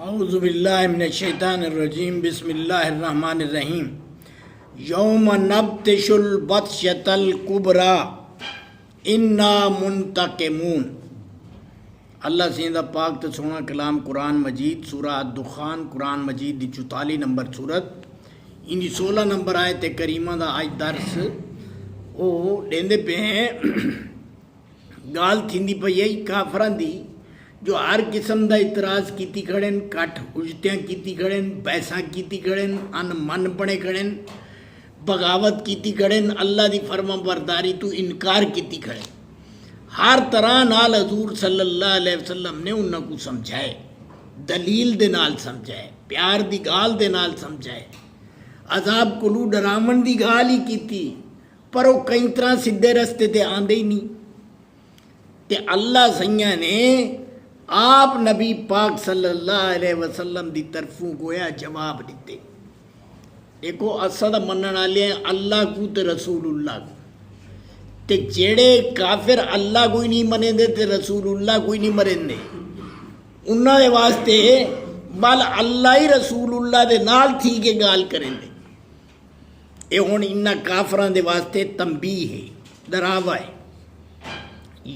اعوذ باللہ من الشیطان الرجیم بسم اللہ الرحمن الرحیم یوم نبطش البطشۃ الکبریٰ انا منتقمون۔ اللہ سیندہ پاک تو سونا کلام قرآن مجید سورہ الدخان قرآن مجید دی 44 نمبر سورت ان دی 16 نمبر آیت کریمہ دا آج درس او دیندے پہ ہیں۔ گال تھیندی پہ یہی کافران دی جو ہر قسم دا اعتراض کیتی کھڑن، کٹ اجتیاں کیتی کھڑن، پیسہ کیتی کھڑن، ان من پڑے کھڑن، بغاوت کیتی کھڑن، اللہ دی فرما برداری تو انکار کیتی کھڑن۔ ہر طرح نال حضور صلی اللہ علیہ وسلم نے انہاں کو سمجھائے، دلیل دے نال سمجھائے، پیار دی گال دے نال سمجھائے، عذاب کلو ڈرامن دی گال ہی کیتی، پر وہ کئی طرح سدھے رستے تے آندے ہی نہیں۔ تے اللہ سیاں نے آپ نبی پاک صلی اللہ علیہ وسلم دی طرفوں گویا جواب دیتے۔ دیکھو اسد منن والے ہیں اللہ کو تے رسول اللہ کو، تے جیڑے کافر اللہ کوئی نہیں منے دے تے رسول اللہ کوئی نہیں مرن دے، انہاں دے واسطے بل اللہ ہی رسول اللہ دے نال تھی کے گال کریں دے۔ اے ہن انہاں کافراں دے واسطے تنبیہ ہے، ڈراوا ہے۔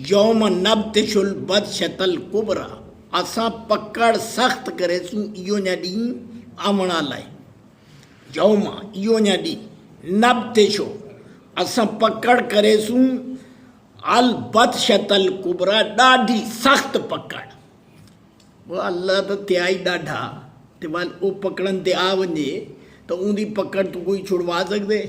یوم نبطش البطشۃ الکبریٰ، اساں پکڑ سخت کرے سوں ایو نہ ڈی آمنا لائے۔ یوم ایو نہ ڈی نبطشو، اساں پکڑ کرے سوں البطشۃ الکبریٰ، ڈاڈھی سخت پکڑ۔ وہ اللہ تو تیائی ڈاڈھا تے وال او پکڑن تے آ ونجے تو ان دی پکڑ تو کوئی چھڑوا سکدے؟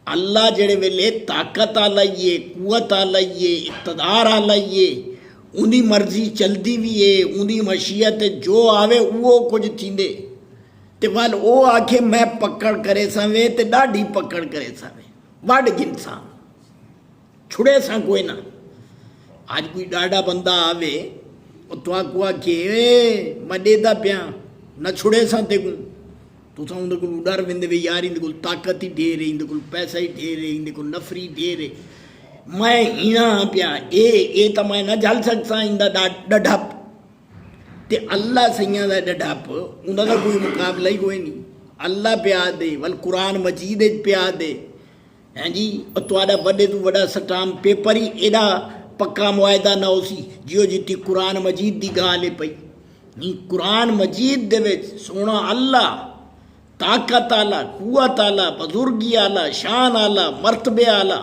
اللہ جڑے ویلے طاقت آ لائیے، قوت آ لائیے، اقتدار آ لائیے، ان دی مرضی چلدی بھی ہے، ان دی مشیت جو آوے وہ کچھ تھیندے تے وال او آکھے میں پکڑ کرے ساوے تے ڈاڈھی پکڑ کرے ساوے، وڈ گنساں چھڑے ساں کوئی نہ۔ آج کوئی ڈاڈا بندہ آوے او تو آکھو آکھے میں دیدا پیاں نہ چھڑے ساں تے کو تو ساں اندر کل ڈر وندے وے یار اندر کل طاقت ہی ڈھیرے، اندر کل پیسہ ہی ڈھیرے، اندر کل نفری ڈھیرے، میں ہینا پیا اے تا میں نہ جھل سکتا اندر ڈڈھپ تے اللہ سیاں دا ڈڈھپ اندر دا کوئی مقابلہ ہی کوئی نہیں۔ اللہ پیا دے ول قرآن مجید پیا دے ہیں جی، تواڈا وڈے تو وڈا سٹام پیپر ہی ایڈا پکا معاہدہ نہ ہو سی جیو جیتی قرآن مجید دی گال پئی۔ قرآن مجید دے وچ سونا اللہ طاقت آلہ، قوت آلہ، بزرگی آلہ، شان آلہ، مرتبے آلہ،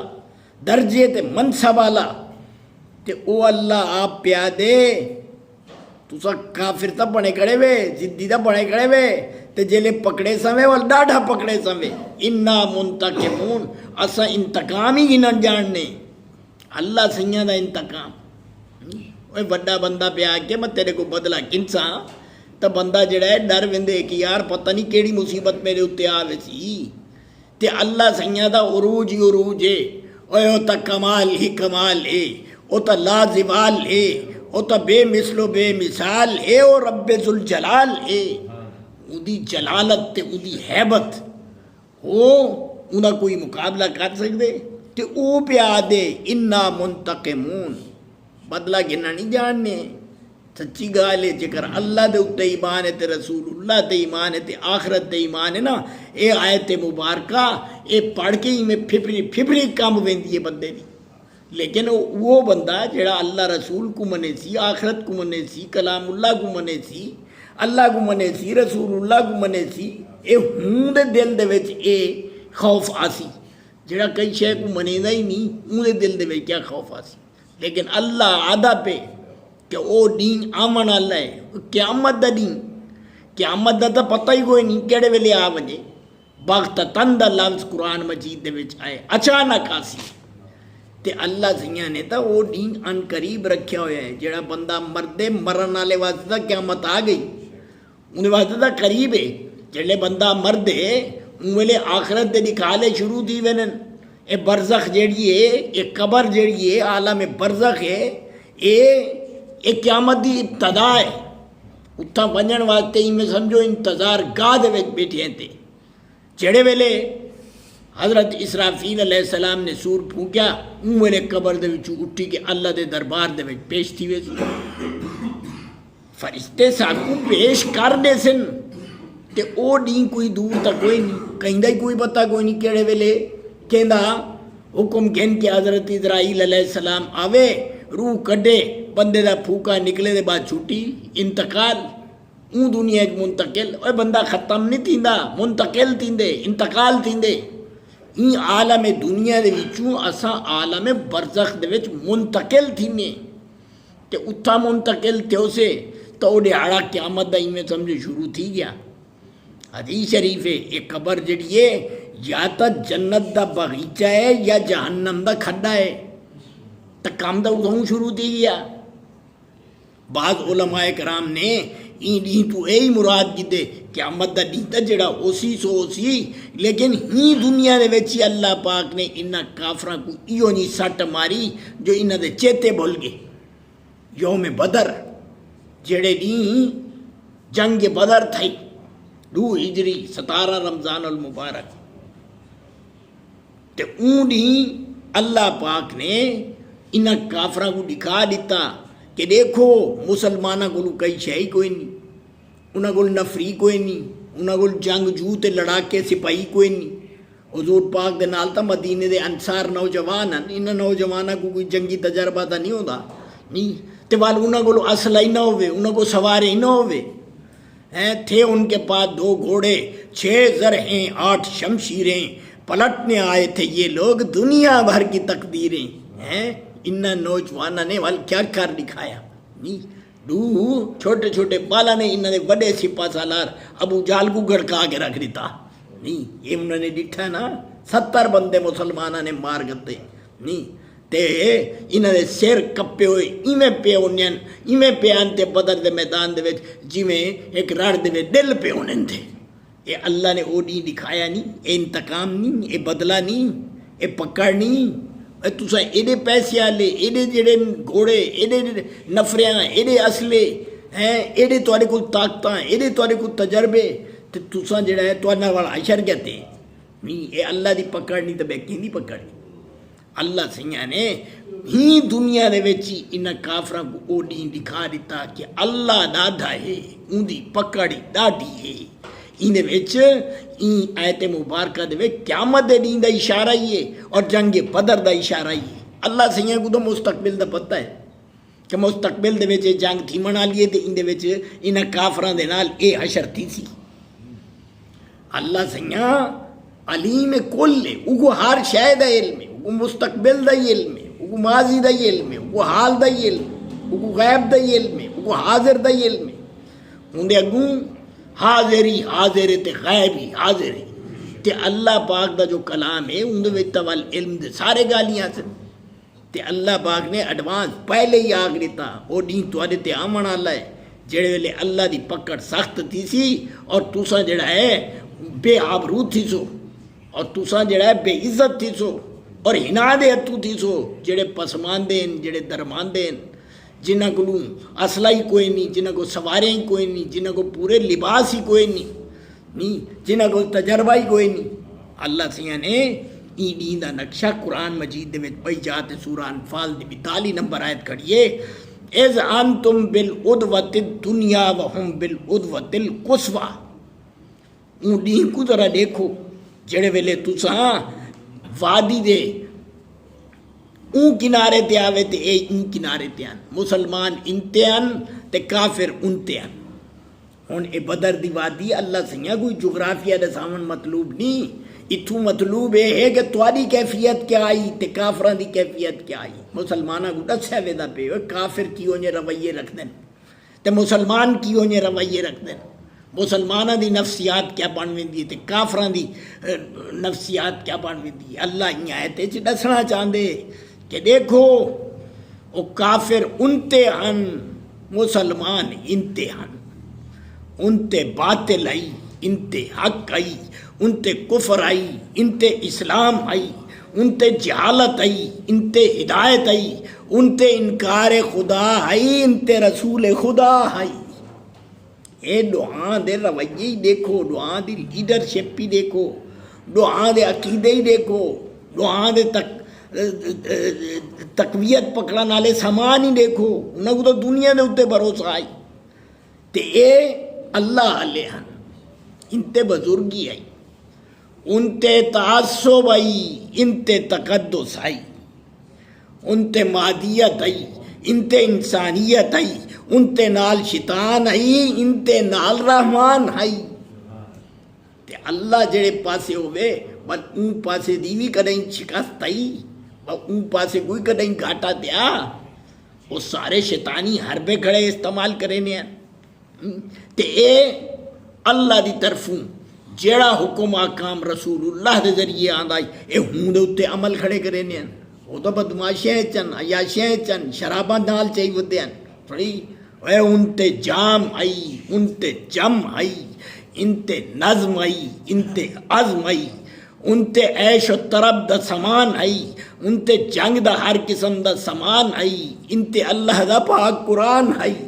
درجے تے منصب آلہ تے او اللہ آپ پیا دے تو سا کافر تا بنے کھڑے وے، زدی تا بنے کھڑے وے تے جیلے پکڑے سمیں وال ڈاڈھا پکڑے سمیں۔ انا منتقمون، اسا انتقام ہی گنن جاننے، اللہ سیاں دا انتقام۔ اوہ بڑا بندہ پیا کے میں تیرے کو بدلا کنساں تو بندہ جڑا ہے ڈر وندے کہ یار پتہ نہیں کیڑی مصیبت میرے اتنے آوے سی تے اللہ سیاں دا عروج ہی عروج ہے۔ او تا کمال ہی کمال ہے، او تا لازوال ہے، او تا بے مثل و بے مثال ہے، او رب ذوالجلال ہے۔ او دی جلالت تے او دی حیبت ہو انہاں کوئی مقابلہ کر سکدے تے او پہ آدے انا منتقمون، بدلہ گھنا نہیں جاننے۔ سچی گال ہے جکر اللہ دے اتے ایمان ہے تے رسول اللہ تے ایمان ہے تے آخرت تے ایمان ہے نا، اے آیت مبارکہ اے پڑھ کے ہی میں پھپری کام ویندی ہے بندے دی۔ لیکن وہ بندہ جڑا اللہ رسول کو منے سی، آخرت کو منے سی، کلام اللہ کو منے سی، اللہ کو منے سی، رسول اللہ کو منے سی، اے ہوں دے دل دے وچ اے خوف آسی۔ جڑا کئی شے کو منے دا ہی نہیں ہوں دے دل دے وچ کیا خوف آسی۔ لیکن اللہ آدھا پہ کہ او دین آمن اللہ ہے، قیامت دا دین، قیامت دا تا پتہ ہی کوئی نہیں کیڑے ویلے آ وجے۔ بغتتاً دا لفظ قرآن مجید دے وچ آئے، اچانک آسی تے اللہ سیاں نے تا او دین ان قریب رکھیا ہویا ہے۔ جڑا بندہ مردے مرن والے واسطے تا قیامت آ گئی، انہیں واسطے تا قریب ہے۔ جڑے بندہ مردے ان ویلے آخرت دے نکالے شروع دی وینن۔ اے برزخ جیڑی ہے، اے قبر جیڑی ہے، عالم برزخ ہے، اے قیامت دی ابتدا ہے۔ اتھا ونجن واسطے ہی میں سمجھو انتظار گاہ دے وچ بیٹھے ہیں تے جڑے ویلے حضرت اسرافیل علیہ السلام نے سور پھونکیا ان ویلے قبر دے وچوں اٹھی کے اللہ دے دربار دے وچ پیش تھی وے سی۔ فرشتے سانوں پیش کر دے سن تے او ڈی کوئی دور تک کوئی نہیں، کہیں ہی کوئی پتہ کوئی نہیں کیڑے ویلے کہندا حکم کہن کہ حضرت اسرائیل علیہ السلام آوے، روح کڈے، بندے دا پھوکا نکلے دے بعد چھٹی، انتقال اون دنیا منتقل، اوے بندہ ختم نہیں تیندا، منتقل تیندے، انتقال تیندے۔ این عالم دنیا دے وچوں اساں عالم برزخ دے وچ منتقل تھینے تے اتھا منتقل تھیو سے تو او دیہاڑا قیامت دا ایویں سمجھو شروع تھی گیا۔ حدیث شریف ہے ایک قبر جڑی ہے یا تا جنت دا باغیچہ ہے یا جہنم دا کھڈا ہے، تو کام دا ادھوں شروع تھی گیا۔ بعض علماء کرام نے این ڈی تو اے مراد کیتے قیامت دا ڈی تا جڑا اسی سو اسی، لیکن ہی دنیا دے وچ اللہ پاک نے انہاں کافراں کو ایو نہیں سٹ ماری جو انہاں دے چیتے بھول گئے۔ یوم بدر جڑے ڈی جنگ بدر تھئی 2 ہجری 17 رمضان المبارک، تے اون ڈی اللہ پاک نے انہاں کافراں کو دکھا دیتا کہ دیکھو مسلماناں کو کئی شے کوئی نہیں، انہاں کو نفری کوئی نہیں، انہاں کو جنگ جو تے لڑا کے سپاہی کوئی نہیں۔ حضور پاک دے نال تا مدینے دے انصار نوجوان ہیں، انہاں نوجواناں کو کوئی جنگی تجربہ تا نہیں ہوندا نہیں، تے وال انہاں کو اسلحہ ہی نہ ہوئے، انہاں کو سوارے ہی نہ ہوئے ہیں، تھے ان کے پاس 2 گھوڑے 6 زرہیں 8 شمشیریں، پلٹنے آئے تھے یہ لوگ دنیا بھر کی تقدیریں ہیں۔ ان نوجوانوں نے وال کیا کر دکھایا نہیں، 2 چھوٹے چھوٹے بالا نے انہوں نے بڑے سپاہ سالار ابو جال کو گڑکا کے رکھ دیتا نہیں، یہ انہوں نے ڈٹھا نا 70 بندے مسلمانوں نے مار گتے نہیں، تے انہوں نے سر کپے ہوئے ایویں پے ہونین، ایویں پے آنتے بدر دے میدان دے وچ جویں ایک رڑ دے وچ دل پے ہونن تھے۔ اے اللہ نے او نہیں دکھایا نہیں، اے انتقام نہیں، اے بدلہ نہیں، اے پکڑ نہیں، اے تساں ایڈے پیسے والے، ایڈے جڑے گھوڑے، ایڈے نفریاں، ایڈے اسلحے ہیں، ایڈے تواڈے کول طاقتاں، ایڈے تواڈے کول تجربے، تے تساں جڑا ہے تواڈے والا حشر کہتے نہیں، اے اللہ دی پکڑ نہیں تے بے کیندی پکڑ نہیں۔ اللہ سیاں نے ہی دنیا دے وچ انہاں کافراں کو او ڈی دکھا دیتا کہ اللہ ڈاڈھا ہے، اون دی پکڑ ڈاڈھی ہے۔ این دے وچ این آیت مبارکہ دے وچ قیامت دے دین دا اشارہ ہی ہے اور جنگ بدر دا اشارہ ہی ہے۔ اللہ سیاں کو تو مستقبل دا پتہ ہے کہ مستقبل دے وچ جنگ تھیمن والی ہے تے این دے وچ انہاں کافراں دے نال اے حشر تھی سی۔ اللہ سیاں علیم کل ہے، وہ ہر شے دا علم ہے، وہ مستقبل دا ہی علم ہے، وہ ماضی دا ہی علم ہے، وہ حال دا ہی علم ہے، وہ غیب دا ہی علم ہے، وہ حاضر دا ہی علم ہے۔ اون دے اگوں حاضر ہی حاضر ہے تے غیب ہی حاضر ہے، تے اللہ پاک دا جو کلام ہے اون دے وچ تول علم دے سارے گالیاں سن، تے اللہ پاک نے ایڈوانس پہلے ہی آگ دیتا او دین تواڈے تے آمن والا ہے جڑے ویلے اللہ دی پکڑ سخت تھی سی اور تساں جڑا ہے بے آبرو تھی سو، اور تساں جڑا ہے بے عزت تھی سو اور ہنا دے ہتھوں تھی سو، جڑے پسماندے ہیں، جڑے درماندے ہیں، جنہاں کو اسلحہ ہی کوئی نہیں، جنہاں کو سواریں ہی کوئی نہیں، جنہاں کو پورے لباس ہی کوئی نہیں، جنہاں کو تجربہ ہی کوئی نہیں۔ اللہ سیاں نے این دین دا نقشہ قرآن مجید دے وچ پئی جاتے سورہ انفال دی 42 نمبر آیت کھڑیے، اذ انتم بالعدوۃ الدنیا وہم بالعدوۃ القصویٰ۔ اون دین کو ذرا دیکھو جڑے ویلے تساں وادی دے اون کنارے تے آوے تے اے ان کنارے تے آن، مسلمان انتے آن تے کافر انتے آن۔ ہن اے بدر دی وادی اللہ سیاں کوئی جغرافیہ دے سامن مطلوب نہیں، اتھوں مطلوب ہے کہ تواڈی کیفیت کیا آئی تے کافراں دی کیفیت کیا آئی۔ مسلماناں کو دسیا ویدا پے کافر کیوں نے رویے رکھ دین تے مسلمان کیوں نے رویے رکھ دین، مسلمانوں دی نفسیات کیا بن ویندی تے کافراں دی نفسیات کیا بن ویندی۔ اللہ این آیت وچ دسنا چاہندے کہ دیکھو او کافر انتے ہن، مسلمان انتے ہن، انتے باطل آئی انتے حق آئی، انتے کفر آئی انتے اسلام آئی، انتے جہالت آئی انتے ہدایت آئی، انتے انکار خدا آئی انتے رسول خدا آئی۔ اے دعا دے رویے ہی دیکھو، دعا دی لیڈرشپ ہی دیکھو، دعا دے عقیدے ہی دیکھو، دعا دے تقویت پکڑن والے سامان ہی دیکھو، انہاں کو تو دنیا دے اوتے بھروسہ آئی تے اے اللہ والے ہیں، ان تے بزرگی آئی، ان تے تعصب آئی، ان تے تقدس آئی، ان تے مادیت آئی، ان تے انسانیت آئی، ان تے نال شیطان آئی، ان تے نال رحمان آئی۔ تے اللہ جڑے پاسے ہوئے بل اون پاسے دی بھی کدیں شکست آئی، بل اون پاسے کوئی کدیں گھاٹا دیا، وہ سارے شیطانی حربے کھڑے استعمال کرے نے ہیں۔ تے اے اللہ دی طرفوں جیڑا حکم آکام رسول اللہ دے ذریعے آندا اے ہوں دے اتے عمل کھڑے کرے نے ہیں۔ وہ تو بدماشیاں چن، عیاشیاں چن، شراباں نال چاہی ودے ہیں تھوڑی، اے ان تے جام آئی، ان تے جم آئی، ان تے نظم آئی، ان تے عزم آئی، ان تے عیش و طرب دا سامان آئی، ان تے جنگ دا ہر قسم دا سامان آئی، ان تے اللہ دا پاک قرآن آئی۔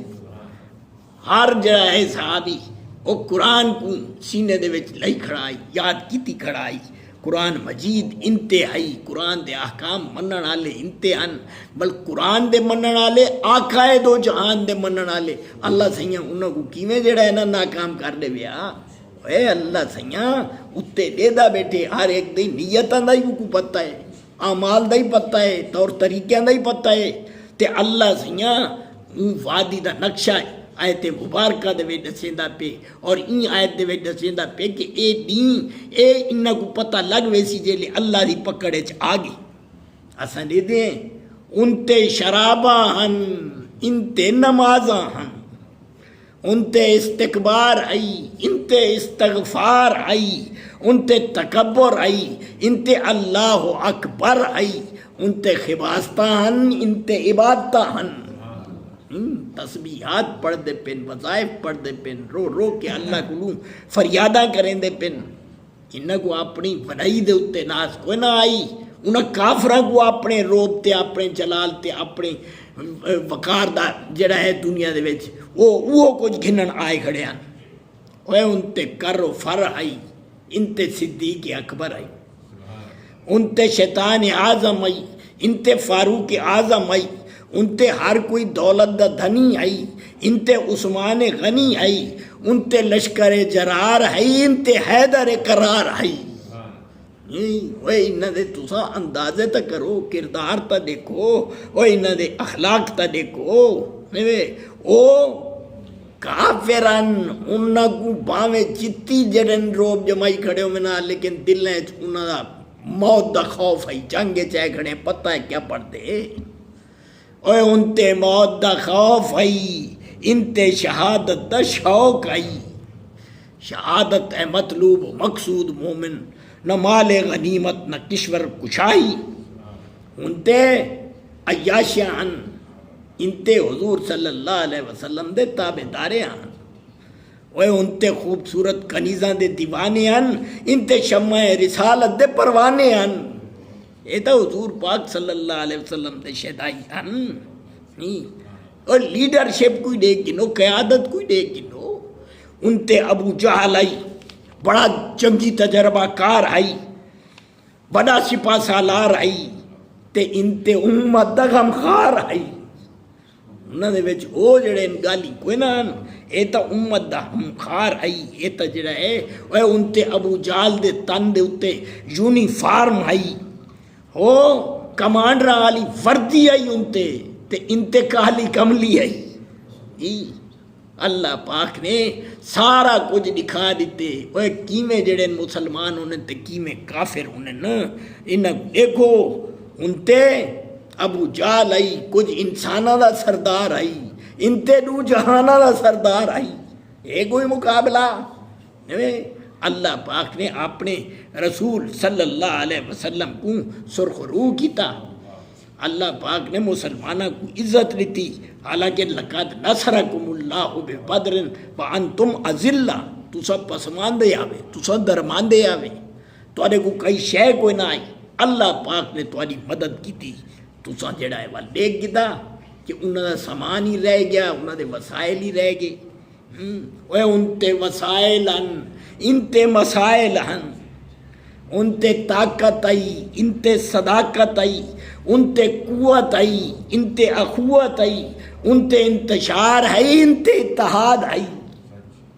ہر جڑا ہے صحابی وہ قرآن کو سینے دے وچ لئی کھڑائی، یاد کیتی کھڑائی۔ قرآن مجید انتہائی، قرآن دے احکام منن والے انتہان، بل قرآن دے منن والے آقائے دو جہان دے منن والے اللہ سیاں انہاں کو کیویں جڑا ہے نا ناکام کر دے ویا۔ اے اللہ سیاں اتے دے دا بیٹھے ہر ایک دی نیتاں دا ہی کو پتہ ہے، اعمال دا ہی پتہ ہے، طور طریقیاں دا ہی پتہ ہے، تے اللہ سیاں وادی دا نقشہ ہے آیت مبارکہ دے وچ دسیندا پے، اور این آیت دے وچ دسیندا پے کہ اے دین اے انہاں کو پتہ لگ ویسی جیلے اللہ دی پکڑ وچ آ گئی۔ اساں دے دیں ان تے شراباں ہن، ان تے نمازاں ہن، ان تے استکبار آئی، ان تے استغفار آئی، ان تے تکبر آئی، ان تے اللہ اکبر آئی، ان تے خباستاں ہن، ان تے عبادتاں ہن۔ تسبیحات پڑھ دے پن، وظائف پڑھ دے پن، رو رو کے اللہ کو فریاداں کریں دے پن۔ انہاں کو اپنی بڑائی دے اتے ناز کوئی نہ آئی، انہاں کافراں کو اپنے روب تے، اپنے جلال تے، اپنے وقار دا جڑا ہے دنیا دے وچ وہ کچھ گھنن آئے کھڑے ہیں۔ اوے ان تے کر و فر آئی، ان تے صدیق اکبر آئی، ان تے شیطان اعظم آئی، ان تے فاروق اعظم آئی، ان تے ہر کوئی دولت دا دھنی آئی، ان تے عثمان غنی آئی، ان تے لشکر جرار آئی، ان تے حیدر قرار آئی۔ اوے انہاں دے تساں اندازے تا کرو، کردار تا دیکھو، اوے انہاں دے اخلاق تا دیکھو۔ او کافران انہاں کو باویں جتی جڑن روب جمائی کھڑے ہو منا، لیکن دلیں انہاں دا موت دا خوف آئی، جنگے چاہے کھڑے پتہ ہے کیا پڑھ دے۔ اوے ان تے موت دا خوف آئی، ان تے شہادت دا شوق آئی۔ شہادت ہے مطلوب و مقصود مومن، نہ مال غنیمت نہ کشور کشائی۔ ان تے عیاشیاں ہن، ان تے حضور صلی اللہ علیہ وسلم دے تابع دارے ہن۔ اوے ان تے خوبصورت کنیزاں دے دیوانے ہن، ان تے شمع رسالت دے پروانے ہن۔ یہ تو حضور پاک صلی اللہ علیہ وسلم دے شہدائی ہن۔ اور لیڈرشپ کوئی دے گنو، قیادت کوئی دے گنو۔ ان تے ابو جہل آئی، بڑا جنگی تجربہ کار آئی، بڑا سپاہ سالار آئی، تے ان تے امت دا غمخوار آئی۔ انہاں دے وچ او جڑے گالی کوئی نہ، اے تا امت دا غمخوار آئی، اے تا جڑا ہے اوے ان تے ابو جہل دے تن دے اتے یونیفارم آئی، ہو کمانڈر والی وردی آئی، ان تے کالی کملی آئی۔ اللہ پاک نے سارا کچھ دکھا دیتے، اوے کیویں جڑے مسلمان ہونے تے کیویں کافر ہونے نا۔ انہاں دیکھو ان تے ابو جہل آئی، کچھ انساناں دا سردار آئی، ان تے دو جہاناں دا سردار آئی۔ یہ کوئی مقابلہ؟ اللہ پاک نے اپنے رسول صلی اللہ علیہ وسلم کو سرخ روح کیتا۔ اللہ پاک نے مسلمانوں کو عزت دیتی، حالانکہ لقد نصرکم اللہ ببدر وانتم اذلہ، تسا پسماندے آوے، تسا درماندے آوے، تواڈے کو کئی شے کوئی نہ آئی، اللہ پاک نے تواڈی مدد کیتی۔ تسا جڑا ہے ول دیکھ گدا کہ انہاں دا سامان ہی رہ گیا، انہاں دے وسائل ہی رہ گئے۔ اوے ان تے وسائل ہن، ان تے مسائل ہن، ان تے طاقت آئی، ان تے صداقت آئی، ان تے قوت آئی، ان تے اخوت آئی، انتے انتشار ہے انتے اتحاد ہے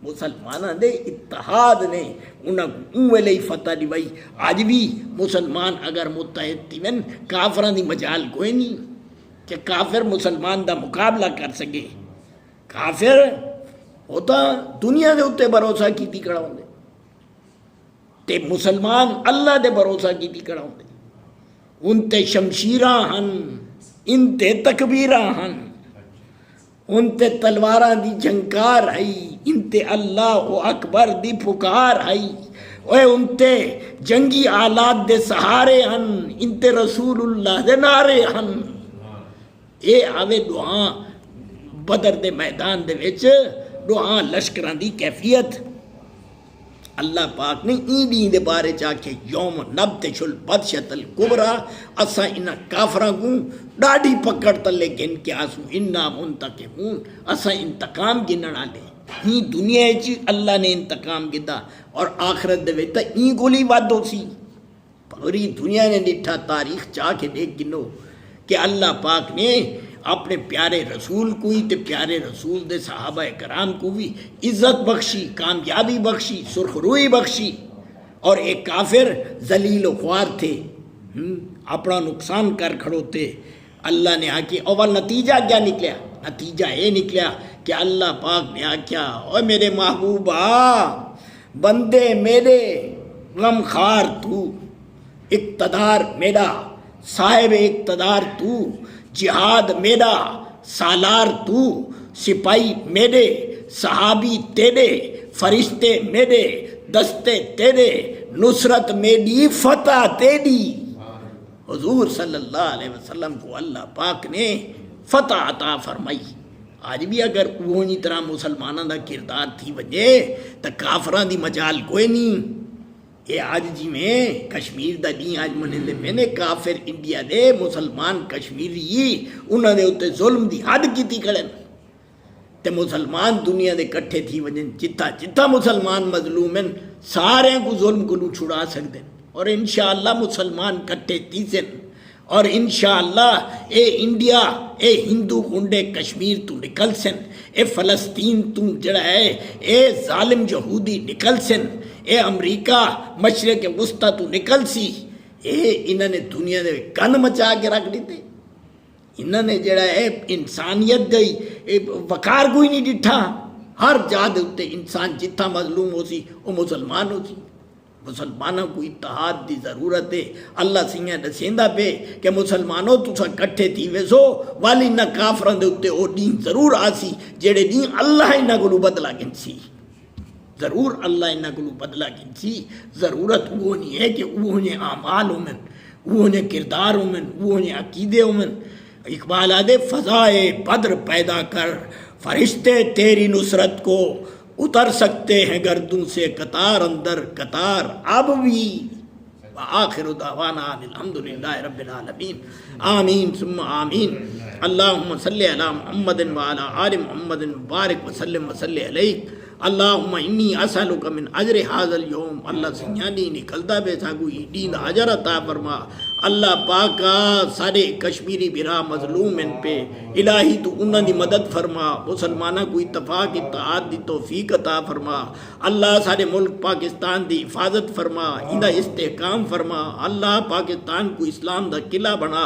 مسلمانہ دے اتحاد نے انہاں کو اون ویلے فتح دی بھائی آج بھی مسلمان اگر متحد تھی ون کافران دی مجال کوئی نہیں کہ کافر مسلمان دا مقابلہ کر سکے کافر ہوتا دنیا دے اتے بھروسہ کیتی کڑا ہوندے تے مسلمان اللہ دے بھروسہ کیتی کڑا ہوندے ان تے شمشیراں ہن ان تے تکبیراں ہن ان تے تلواراں دی جھنکار ہے ان تے اللہ اکبر دی پکار ہے اوے ان تے جنگی آلات دے سہارے ہن ان تے رسول اللہ دے نعرے ہن اے آوے دعاں بدر دے میدان دے وچ دعاں لشکراں دی کیفیت اللہ پاک نے این دے بارے چاکے یوم نبتش البطشۃ الکبریٰ اساں انہاں کافراں کو ڈاڑھی پکڑ تلے گن کے آسو انا منتقمون اساں انتقام گنن والے ہی دنیا چ اللہ نے انتقام گدا اور آخرت دے وچ ای گولی وادو سی پوری دنیا نے ڈٹھا تاریخ چاہ کے دیکھ گنو کہ اللہ پاک نے اپنے پیارے رسول کو ہی تے پیارے رسول دے صحابہ کرام کو بھی عزت بخشی کامیابی بخشی سرخ روئی بخشی اور ایک کافر ذلیل و خوار تھے اپنا نقصان کر کھڑوتے اللہ نے آکے اول نتیجہ کیا نکلیا نتیجہ یہ نکلیا کہ اللہ پاک نے آکیا اوہ میرے محبوبہ بندے میرے غم خار تو اقتدار میرا صاحب اقتدار تو جہاد میرا سالار تو سپاہی میرے صحابی تیرے فرشتے میرے دستے تیرے نصرت میری فتح تیری حضور صلی اللہ علیہ وسلم کو اللہ پاک نے فتح عطا فرمائی آج بھی اگر وہی طرح مسلمانوں دا کردار تھی وجہ تو کافران دی مجال کوئی نہیں یہ آج جی میں کشمیر دا نہیں آج منہ میں نے کافر انڈیا دے مسلمان کشمیری انہوں نے اتے ظلم دی حد کی تھی کرن تے مسلمان دنیا دے کٹھے تھی وجن جتا جتا مسلمان مظلوم ہیں سارے کو ظلم کو چھڑا سکتے اور انشاءاللہ مسلمان کٹھے تیسن اور انشاءاللہ اے انڈیا اے ہندو کنڈے کشمیر تو نکل سن اے فلسطین تو جڑا ہے اے ظالم یہودی نکل سن اے امریکہ مشرق وسطی تو نکل سی اے انہوں نے دنیا دے گند مچا کے رکھ دیتے انہوں نے جڑا ہے انسانیت گئی وقار کوئی نہیں ڈٹھا ہر جا دے اتے انسان جتھا مظلوم ہو سی وہ مسلمان ہو سی مسلمانوں کو اتحاد دی ضرورت ہے اللہ سیاں دسیندہ پہ کہ مسلمانوں تسا کٹھے تھی ویسو والی نہ کافران دے اتے او دین ضرور آسی جڑے دین اللہ انہاں کو بدلا گن سی ضرور اللہ انہاں کو بدلا گن سی ضرورت وہ نہیں ہے کہ وہ نے اعمال ہومن وہ نے کردار ہومن وہ نے عقیدے ہومن اقبال آدھے فضائے بدر پیدا کر فرشتے تیری نصرت کو اتر سکتے ہیں گردوں سے قطار اندر قطار اب بھی وآخر دعوانا الحمدللہ رب العالمین آمین ثم آمین اللہم صلی علی محمد وعلی آل محمد بارک وسلم وصلی علیک اللہم انی اسألک من اجر حاضر اليوم اللہ سنیانی نکلتا بے ساگوئی دین اجر عطا فرما اللہ پاکا سارے کشمیری برا مظلوم ان پہ الہی تو انہوں نے مدد فرما مسلمانہ کو اتفاق اتحاد دی توفیق عطا فرما اللہ سارے ملک پاکستان دی حفاظت فرما انہا استحکام فرما اللہ پاکستان کو اسلام دا قلعہ بنا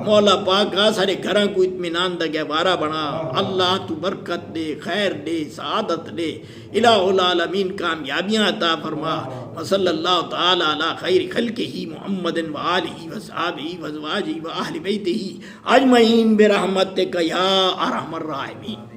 مولا پاکا سارے گھراں کو اطمینان دا گہوارہ بنا اللہ تو برکت دے خیر دے سعادت دے الہ العالمین کامیابیاں عطا فرما وصلی اللہ تعالی علی خیر خلقہ محمد وآلہ وصحابہ وازواجہ وآہل بیتہ اجمعین برحمتک یا ارحم الراحمین.